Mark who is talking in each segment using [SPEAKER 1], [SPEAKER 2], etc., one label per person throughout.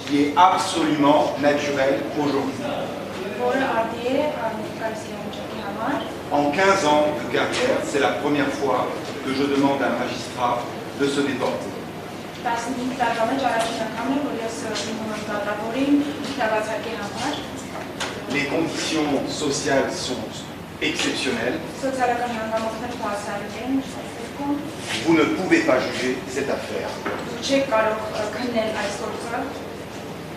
[SPEAKER 1] qui est absolument naturel aujourd'hui. En 15 ans de carrière, c'est la première fois que je demande à un magistrat de se déporter. Les conditions sociales sont exceptionnelles. Vous ne pouvez pas juger cette affaire.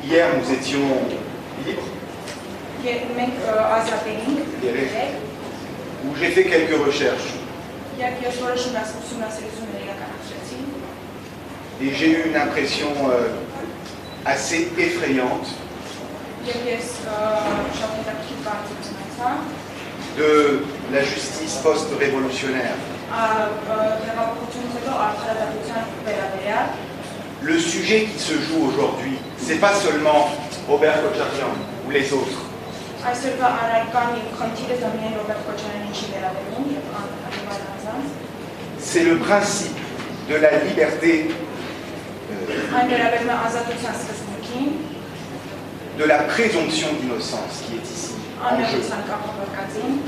[SPEAKER 1] Hier, nous étions libres, où j'ai fait quelques recherches. Et j'ai eu une impression assez effrayante de la justice post-révolutionnaire. Le sujet qui se joue aujourd'hui, c'est pas seulement Robert Kocharian ou les autres. C'est le principe de la liberté, de la présomption d'innocence qui est ici en jeu.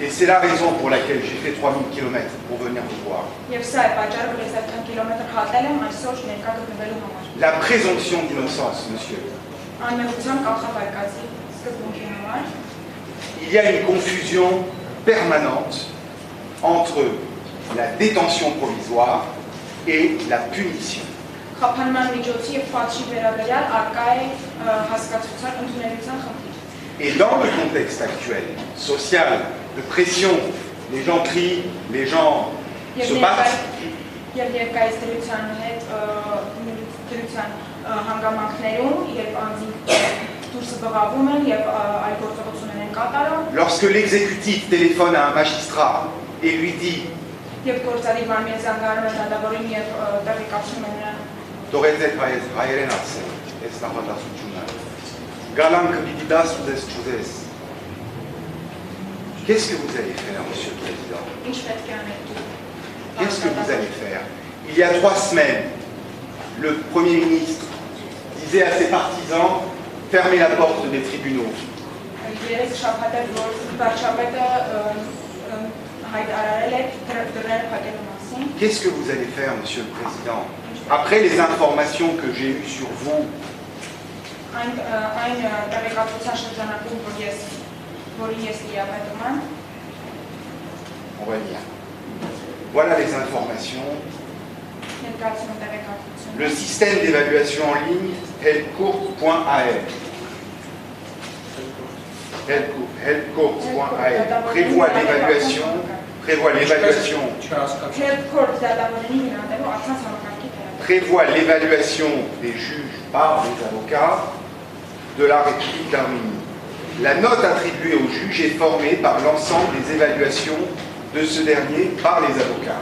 [SPEAKER 1] Et c'est la raison pour laquelle j'ai fait 3000 km pour venir vous voir. La présomption d'innocence, monsieur. Il y a une confusion permanente entre la détention provisoire et la punition. Et dans le contexte actuel, social, de pression, les gens crient, les gens se battent. Lorsque l'exécutif téléphone à un magistrat et lui dit qu'est-ce que vous allez faire, Monsieur le Président? Qu'est-ce que vous allez faire? Il y a 3 semaines, le Premier ministre disait à ses partisans, fermez la porte des tribunaux. Qu'est-ce que vous allez faire, Monsieur le Président? Après les informations que j'ai eues sur vous, on va lire. Voilà les informations. Le système d'évaluation en ligne, helpcourt.ar, prévoit l'évaluation des juges par les avocats de la République d'Arménie. La note attribuée au juge est formée par l'ensemble des évaluations de ce dernier par les avocats.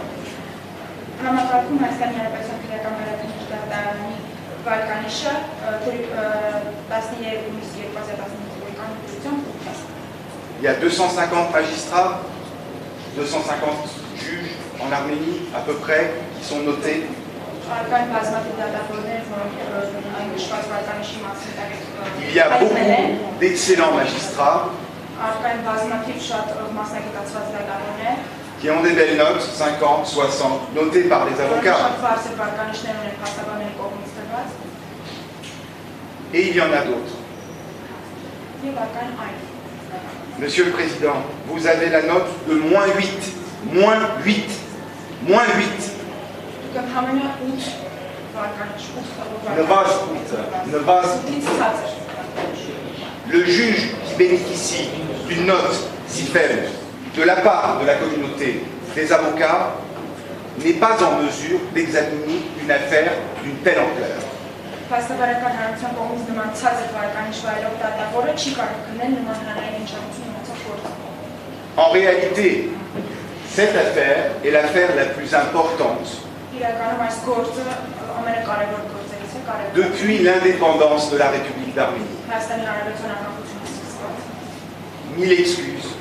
[SPEAKER 1] Il y a 250 magistrats, 250 juges en Arménie à peu près qui sont notés. Il y a beaucoup d'excellents magistrats qui ont des belles notes, 50, 60, notées par les avocats. Et il y en a d'autres. Monsieur le Président, vous avez la note de -8. -8. -8. Le juge qui bénéficie d'une note si faible de la part de la communauté des avocats n'est pas en mesure d'examiner une affaire d'une telle ampleur. En réalité, cette affaire est l'affaire la plus importante depuis l'indépendance de la République d'Arménie. 1000 excuses.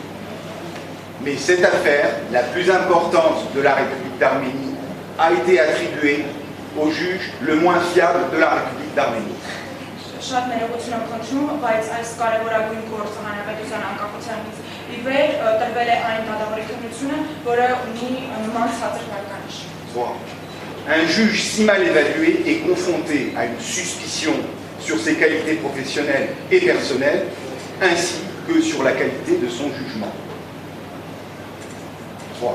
[SPEAKER 1] Mais cette affaire, la plus importante de la République d'Arménie, a été attribuée au juge le moins fiable de la République d'Arménie.
[SPEAKER 2] շատ ներողություն եմ խնդրում, բայց այս կարևորագույն գործը հանրապետության անկախությանից ի վեր տրվել է այն դատավորի քննությունը, որը ունի նման ցածր վարկանիշ։
[SPEAKER 1] Un juge si mal évalué est confronté à une suspicion sur ses qualités professionnelles et personnelles, ainsi que sur la qualité de son jugement. 3.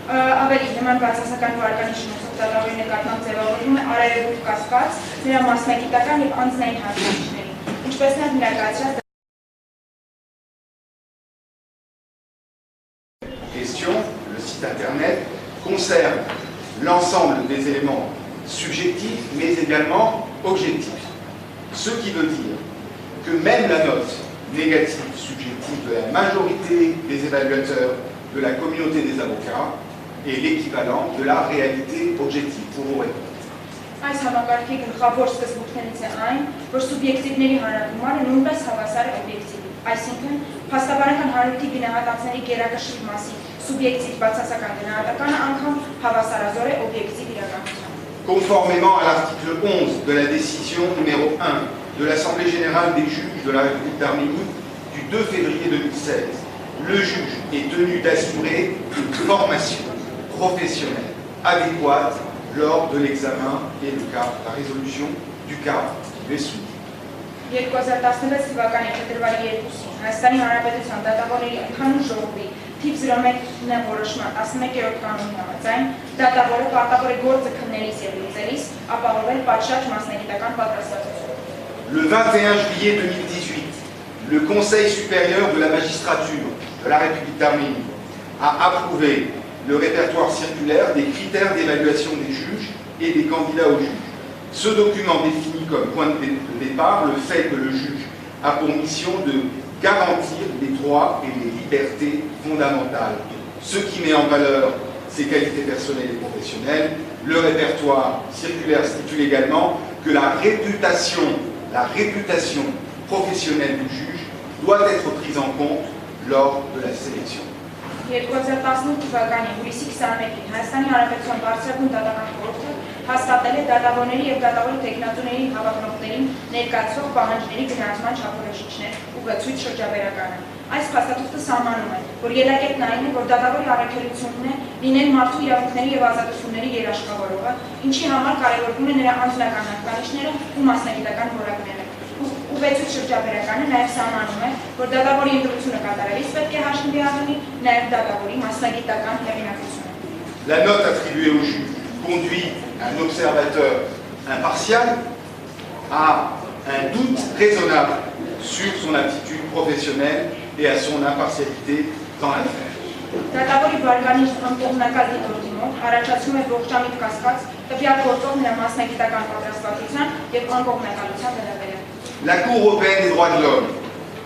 [SPEAKER 2] Ավելի նման բացասական վարկանիշ ունեցող դատավորի նկատմամբ ձևավորվում է արարևոտ կասկած նրա մասնագիտական և անձնային հարցերիներին, ինչպես նաև նրա կայացրած
[SPEAKER 1] Question, le site internet concerne l'ensemble des éléments subjectifs mais également objectifs. Ce qui veut dire que même la note négative subjective de la majorité des évaluateurs de la communauté des avocats est l'équivalent de la réalité objective pour vos réponses.
[SPEAKER 2] Այս համակարգի գլխավոր սկզբունքներից է այն, որ սուբյեկտիվների հանրագումարը նույնպես հավասար է օբյեկտիվի, այսինքն փաստաբանական հարույթի գնահատանքների գերակշռ մասի սուբյեկտիվ բացասական գնահատականը անգամ հավասարազոր է օբյեկտիվ իրականությանը։
[SPEAKER 1] Conformément à l'article 11 de la décision numéro 1 de l'Assemblée générale des juges de la République d'Arménie du 2 février 2016, le juge est tenu d'assurer une formation professionnelle adéquate lors de l'examen et la résolution du cas qui est soumis.
[SPEAKER 2] 2016 թվականի փետրվարի 2-ին Հայաստանի Հանրապետության դատավորների ընդհանուր ժողովի թիվ 01-ն որոշման 11-րդ կանոնի համաձայն դատավորը պարտավոր է գործը քննելիս և լուծելիս ապահովել պատշաճ մասնագիտական պատրաստվածություն։
[SPEAKER 1] Le 21 juillet 2018, le Conseil supérieur de la magistrature de la République d'Arménie a approuvé le répertoire circulaire des critères d'évaluation des juges et des candidats aux juges. Ce document définit comme point de départ le fait que le juge a pour mission de garantir les droits et les libertés fondamentales, ce qui met en valeur ses qualités personnelles et professionnelles. Le répertoire circulaire stipule également que la réputation professionnelle du juge doit être prise en compte lors de la sélection.
[SPEAKER 2] 2018 թվականի հուլիսի 21-ին Հայաստանի Հանրապետության բարձրագույն դատական խորհուրդը հաստատել է դատավորների և դատավորի թեկնածուների հավակնորդներին ներկայացվող պահանջների գնահատման չափորոշիչներ ուղեցույց շրջաբերականը։ Այս փաստաթուղթը սահմանում է, որ ելակետն այն է, որ դատավորի առաքելությունն է լինել մարդու իրավունքների և ազատությունների երաշխավորողը, ինչի համար կարևորվում է նրա անձնական հատկանիշները ու մասնագիտական որակները։ Ուղեցույց շրջաբերականը նաև սահմանում է, որ դատավորի ընտրությունը կատարելիս պետք է հաշվի առնի նաև դատավորի մասնագիտական հեղինակությունը։
[SPEAKER 1] La note attribuée au juge conduit un observateur impartial à un doute raisonnable sur son aptitude professionnelle et à son impartialité dans l'affaire.
[SPEAKER 2] Դատավորի վարկանիշ անկողմնակալ դիտորդի մոտ առաջացնում է ողջամիտ կասկած տվյալ գործող նրա մասնագիտական պատրաստվածության և անկողմնակալության վերաբերյալ։
[SPEAKER 1] La Cour européenne des droits de l'homme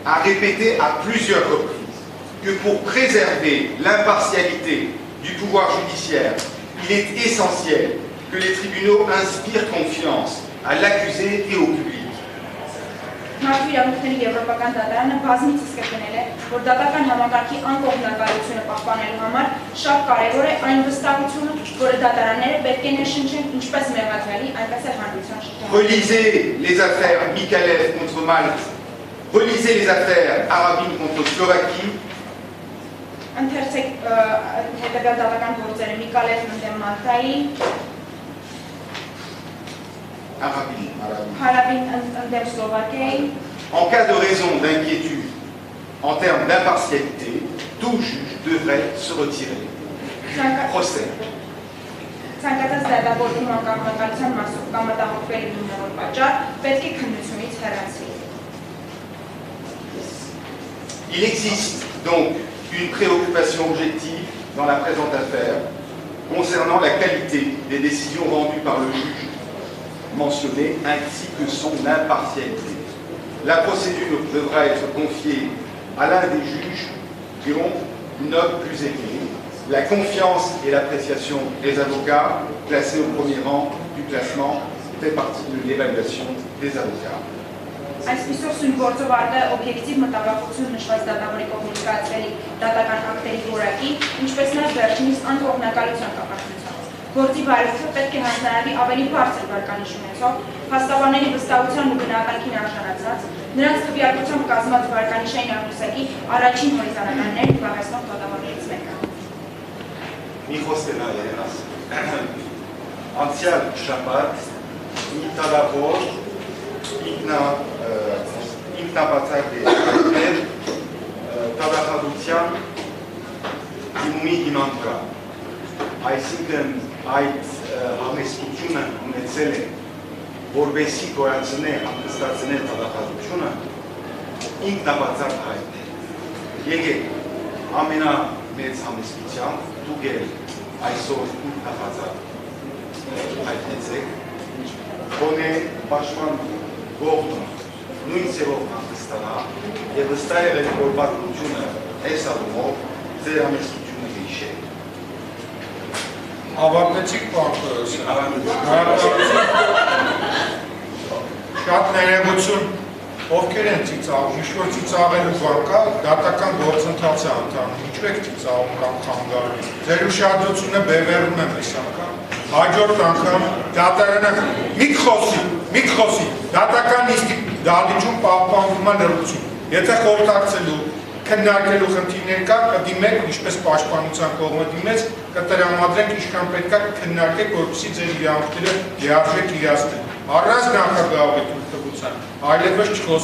[SPEAKER 1] a répété à plusieurs reprises que pour préserver l'impartialité du pouvoir judiciaire, il est essentiel que les tribunaux inspirent confiance à l'accusé et au public.
[SPEAKER 2] Մարդու իրավունքների եվրոպական դատարանը բազմիցս կրկնել է, որ դատական համակարգի անկողմնակալությունը պահպանելու համար շատ կարևոր է այն վստահությունը, որը դատարանները պետք է ներշնչեն ինչպես մեղադրելի, այնպես էլ հանրության շրջանում։
[SPEAKER 1] Relisez les affaires Mikalev contre Malte, relisez les affaires Arabine contre Slovaquie.
[SPEAKER 2] Ընթերցեք հետագա դատական գործերը Միկալևն ընդդեմ Մալտայի, Harabin ընդդեմ Slovaquie.
[SPEAKER 1] En cas de raison d'inquiétude en termes d'impartialité, tout juge devrait se retirer. Procès.
[SPEAKER 2] Ցանկացած դատավորի անկախնականության մասով կամ մտահոգվելու հիմնավոր պատճառ պետք է քննությունից հեռացվի։
[SPEAKER 1] Il existe donc une préoccupation objective dans la présente affaire concernant la qualité des décisions rendues par le juge mentionné ainsi que son impartialité. La procédure devra être confiée à l'un des juges qui ont une note plus élevée. La confiance et l'appréciation des avocats placés au premier rang du classement fait partie de l'évaluation des avocats.
[SPEAKER 2] Այսպիսով սույն գործով արդ է օբյեկտիվ մտավախություն նշված դատավորի կողմից կայացվելի դատական ակտերի որակի, ինչպես նաև վերջինիս անկողմնակալության կապակցությամբ։ Գործի վարույթը պետք է հանձնարարվի ավելի բարձր վարկանիշ ունեցող, փաստաբանների վստահության ու բնականին արժանացած, նրանց քվեարկությամբ կազմած վարկանիշային աղյուսակի առաջին հորիզոնականներն զբաղեցնող դատավորներից մեկը։
[SPEAKER 1] Մի խոսքն այերս։ Անցյալ շաբաթ մի տալավոր ինքնաբացակ էր տվյալահատության դիմումի հիման վրա։ Այսինքն այդ համեստությունը ունեցել է որպեսզի գոյացնե հանգստացնե տվյալահատությունը ինքնաբացակ հայտ է։ Եկեք ամենամեծ համեստությամբ դուք այսօր ինքնաբացակ հայտնեցեք, գոնե պաշտպան կողմը նույն ձևով հանգստանա եւ վստահ եղեք, որ պատմությունը այս առումով ձեր համեստությունը հիշե։
[SPEAKER 3] Ավարտեցիք շատ ներողություն, ովքեր են ծիծաղում, ինչ-որ ծիծաղելու բան կա, դատական գործընթաց է ընթանում, ինչու եք ծիծաղում կամ խանգարում։ Ձեր ուշադրությունը բևեռում եմ այս անգամ, հաջորդ անգամ դատարանը մի խոսի, դատական նիստի դահլիճում պահպանվում է լռություն։ Եթե խորհրդակցելու քննարկելու խնդիրներ կա, կդիմեք, ինչպես պաշտպանության կողմը դիմեց, կտրամադրենք ինչքան պետք է քննարկեք, որպեսզի ձեր իրավունքները լիարժեք իրացնեն։ Առանց նախագահողի թույլտվության, այլևս չխոսենք